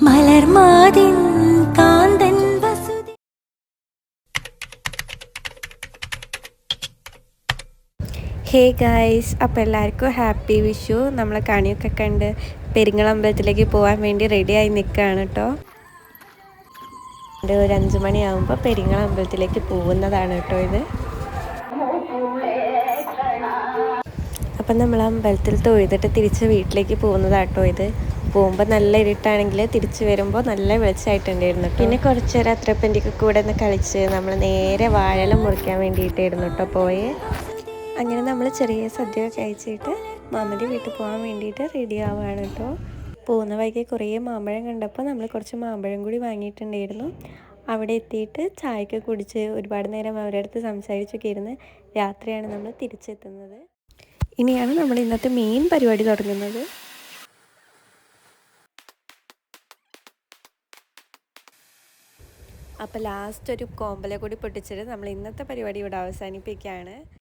മലർമാതിൻ കാന്തൻ വസുതി. Hey guys, അപ്പോൾ എല്ലാവർക്കും happy Vishu. നമ്മളെ കണിയൊക്കെ കണ്ട് പെരിങ്ങളമ്പലത്തിലേക്ക് പോകാൻ വേണ്ടി റെഡിയായി നിൽക്കുകയാണ് കേട്ടോ. ഒരു 5 മണിയാകുമ്പോൾ പെരിങ്ങളമ്പലത്തിലേക്ക് പോകുന്നതാണ് കേട്ടോ ഇത്. അപ്പം നമ്മൾ അമ്പലത്തിൽ തൊഴുതിട്ട് തിരിച്ച് വീട്ടിലേക്ക് പോകുന്നതാട്ടോ ഇത്. പോകുമ്പോൾ നല്ല ഇരുട്ടാണെങ്കിൽ തിരിച്ച് വരുമ്പോൾ നല്ല വെളിച്ചമായിട്ടുണ്ടായിരുന്നു. പിന്നെ കുറച്ച് നേരം അത്രപ്പൻ്റെയൊക്കെ കൂടെ ഒന്ന് കളിച്ച് നമ്മൾ നേരെ വാഴല മുറിക്കാൻ വേണ്ടിയിട്ടായിരുന്നു കേട്ടോ പോയെ. അങ്ങനെ നമ്മൾ ചെറിയ സദ്യ കഴിച്ചിട്ട് മാമൻ്റെ വീട്ടിൽ പോകാൻ വേണ്ടിയിട്ട് റെഡി ആവുകയാണ് കേട്ടോ. പോകുന്ന വഴിക്ക് കുറേ മാമ്പഴം കണ്ടപ്പോൾ നമ്മൾ കുറച്ച് മാമ്പഴം കൂടി വാങ്ങിയിട്ടുണ്ടായിരുന്നു. അവിടെ എത്തിയിട്ട് ചായയൊക്കെ കുടിച്ച് ഒരുപാട് നേരം അവരുടെ അടുത്ത് സംസാരിച്ചൊക്കെ ഇരുന്ന് രാത്രിയാണ് നമ്മൾ തിരിച്ചെത്തുന്നത്. ഇനിയാണ് നമ്മൾ ഇന്നത്തെ മെയിൻ പരിപാടി തുടങ്ങുന്നത്. അപ്പോൾ ലാസ്റ്റ് ഒരു കോമ്പല കൂടി പൊട്ടിച്ചിട്ട് നമ്മൾ ഇന്നത്തെ പരിപാടി ഇവിടെ അവസാനിപ്പിക്കുകയാണ്.